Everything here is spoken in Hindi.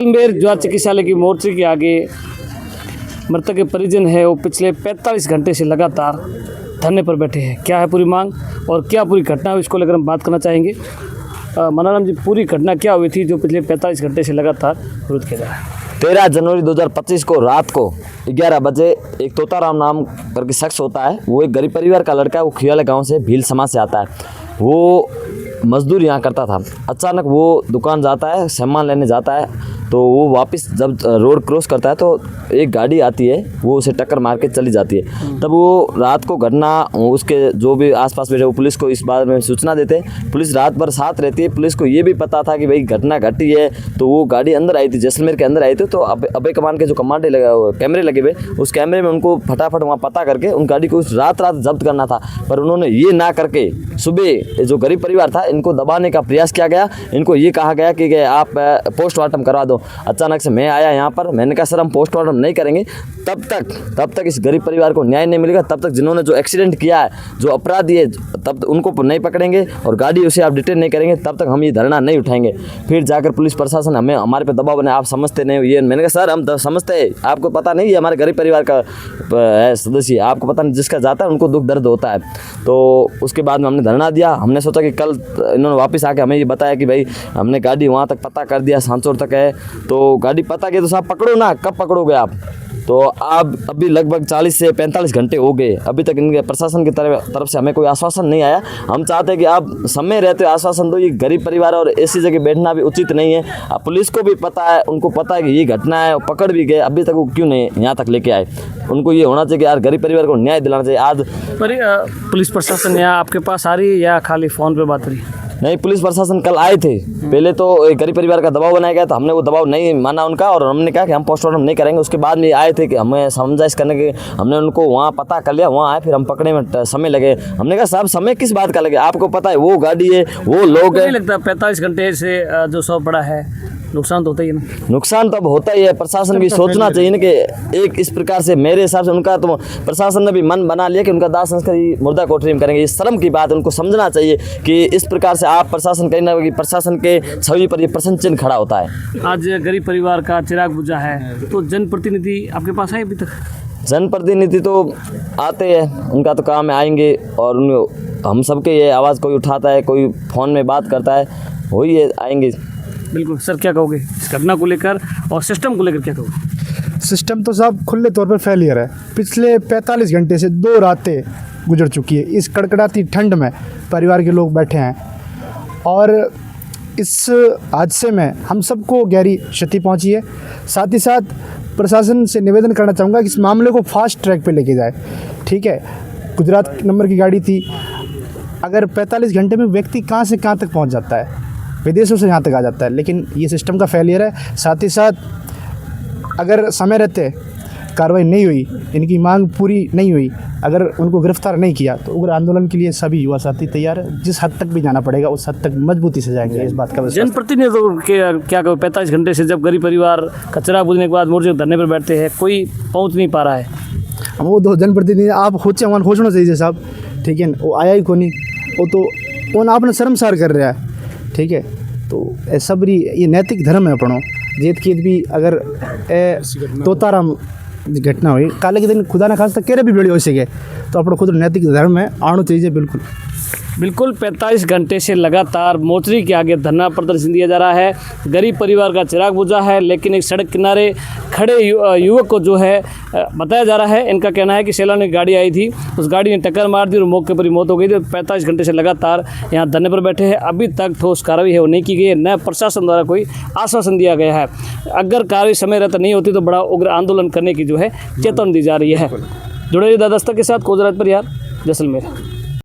जैसलमेर जुआ चिकित्सालय की मोर्चे के आगे मृतक के परिजन है वो पिछले 45 घंटे से लगातार धरने पर बैठे हैं। क्या है पूरी मांग और क्या पूरी घटना है, इसको लेकर हम बात करना चाहेंगे। मनाराम जी, पूरी घटना क्या हुई थी जो पिछले 45 घंटे से लगातार विरोध किया जा रहा है? 13 जनवरी 2025 को रात को 11 बजे एक तोताराम नाम करके शख्स होता है। वो एक गरीब परिवार का लड़का है। वो खियाला गांव से भील समाज से आता है। वो मजदूर यहाँ करता था। अचानक वो दुकान जाता है, सामान लेने जाता है, तो वो वापस जब रोड क्रॉस करता है तो एक गाड़ी आती है, वो उसे टक्कर मार के चली जाती है। तब वो रात को घटना उसके जो भी आसपास बैठे वो पुलिस को इस बारे में सूचना देते हैं। पुलिस रात भर साथ रहती है। पुलिस को ये भी पता था कि भाई घटना घटी है, तो वो गाड़ी अंदर आई थी, जैसलमेर के अंदर आई थी। तो अभय कमान के जो कमांडे कैमरे लगे हुए, उस कैमरे में उनको फटाफट वहाँ पता करके उन गाड़ी को उस रात जब्त करना था। पर उन्होंने ये ना करके सुबह जो गरीब परिवार था इनको दबाने का प्रयास किया गया। इनको ये कहा गया कि आप पोस्टमार्टम करवा दो। अचानक से मैं आया यहाँ पर, मैंने कहा सर हम पोस्टमार्टम नहीं करेंगे तब तक इस गरीब परिवार को न्याय नहीं मिलेगा। तब तक जिन्होंने जो एक्सीडेंट किया है, जो अपराधी है, तब उनको नहीं पकड़ेंगे और गाड़ी उसे आप डिटेन नहीं करेंगे, तब तक हम ये धरना नहीं उठाएंगे। फिर जाकर पुलिस प्रशासन हमारे पे दबाव बने, आप समझते नहीं हो ये। मैंने कहा सर हम समझते हैं, आपको पता नहीं, ये हमारे गरीब परिवार का है सदस्य, आपको पता नहीं, जिसका जाता है उनको दुख दर्द होता है। तो उसके बाद में हमने धरना दिया। हमने सोचा कि कल इन्होंने वापस आके हमें ये बताया कि भाई हमने गाड़ी वहाँ तक पता कर दिया, सांचौर तक है, तो गाड़ी पता किया। तो साहब पकड़ो ना, कब पकड़ोगे आप? तो अब अभी लगभग 40 से 45 घंटे हो गए, अभी तक इनके प्रशासन की तरफ से हमें कोई आश्वासन नहीं आया। हम चाहते हैं कि आप समय रहते आश्वासन दो। ये गरीब परिवार और ऐसी जगह बैठना भी उचित नहीं है। अब पुलिस को भी पता है, उनको पता है कि ये घटना है, पकड़ भी गए, अभी तक वो क्यों नहीं यहाँ तक लेके आए? उनको ये होना चाहिए कि यार गरीब परिवार को न्याय दिलाना चाहिए। आज पर पुलिस प्रशासन यहाँ आपके पास आ रही है या खाली फ़ोन पर बात रही? नहीं, पुलिस प्रशासन कल आए थे। पहले तो गरीब परिवार का दबाव बनाया गया, तो हमने वो दबाव नहीं माना उनका और हमने कहा कि हम पोस्टमार्टम नहीं करेंगे। उसके बाद में आए थे कि हमें समझाइश करने के, हमने उनको वहाँ पता कर लिया, वहाँ आए, फिर हम पकड़ने में समय लगे। हमने कहा साहब समय किस बात का लगे, आपको पता है वो गाड़ी है, वो लोग है। नहीं लगता 45 घंटे से जो सौ पड़ा है, नुकसान तो होता ही है ना? नुकसान तो अब होता ही है। प्रशासन भी सोचना चाहिए ना कि एक इस प्रकार से, मेरे हिसाब से उनका तो प्रशासन ने भी मन बना लिया कि उनका दाह संस्कार मुर्दा कोठरी में करेंगे। ये शर्म की बात है। उनको समझना चाहिए कि इस प्रकार से आप प्रशासन कहीं ना कहीं प्रशासन के छवि पर ये प्रश्न चिन्ह खड़ा होता है। आज गरीब परिवार का चिराग बुझा है, तो जनप्रतिनिधि आपके पास आए अभी तक? जनप्रतिनिधि तो आते हैं, उनका तो काम है, आएंगे और हम सबके ये आवाज़ कोई उठाता है, कोई फ़ोन में बात करता है, वही है, आएंगे। बिल्कुल सर, क्या कहोगे इस घटना को लेकर और सिस्टम को लेकर क्या कहोगे? सिस्टम तो साहब खुले तौर पर फेलियर है। पिछले 45 घंटे से 2 रातें गुजर चुकी है। इस कड़कड़ाती ठंड में परिवार के लोग बैठे हैं और इस हादसे में हम सबको गहरी क्षति पहुंची है। साथ ही साथ प्रशासन से निवेदन करना चाहूँगा कि इस मामले को फास्ट ट्रैक पे लेके जाए। ठीक है, गुजरात नंबर की गाड़ी थी, अगर 45 घंटे में व्यक्ति कहाँ से कहाँ तक पहुँच जाता है, विदेशों से यहाँ तक आ जाता है, लेकिन ये सिस्टम का फेलियर है। साथ ही साथ अगर समय रहते कार्रवाई नहीं हुई, इनकी मांग पूरी नहीं हुई, अगर उनको गिरफ्तार नहीं किया, तो उग्र आंदोलन के लिए सभी युवा साथी तैयार है। जिस हद तक भी जाना पड़ेगा उस हद तक मजबूती से जाएंगे। इस बात का जनप्रतिनिधियों के क्या कहो, 45 घंटे से जब गरीब परिवार कचरा बुझने के बाद मोर्चे धरने पर बैठते हैं, कोई पहुँच नहीं पा रहा है। हम वो 2 जनप्रतिनिधि आप होचे हमारे होचना चाहिए साहब, ठीक है, वो आया ही को नहीं, वो तो कौन आपने शर्मसार कर रहा है। ठीक है, तो सबरी ये नैतिक धर्म है अपनों। जेत की भी अगर तोताराम घटना हुई, काले के दिन खुदा ना खास तक केरे भी बेड़ी हो सके, तो अपना खुद नैतिक धर्म है, आना चाहिए। बिल्कुल 45 घंटे से लगातार मोर्चे के आगे धरना प्रदर्शन दिया जा रहा है। गरीब परिवार का चिराग बुझा है, लेकिन एक सड़क किनारे खड़े युवक को जो है बताया जा रहा है, इनका कहना है कि सैलानी गाड़ी आई थी, उस गाड़ी ने टक्कर मार दी और मौके पर ही मौत हो गई थी। 45 घंटे से लगातार यहाँ धरने पर बैठे हैं। अभी तक ठोस कार्रवाई है वो नहीं की गई है, न प्रशासन द्वारा कोई आश्वासन दिया गया है। अगर कार्रवाई समय रहता नहीं होती तो बड़ा उग्र आंदोलन करने की जो है चेतावनी दी जा रही है। जुड़े रहिए द दस्तक के साथ, कोजरात पर यार, जैसलमेर।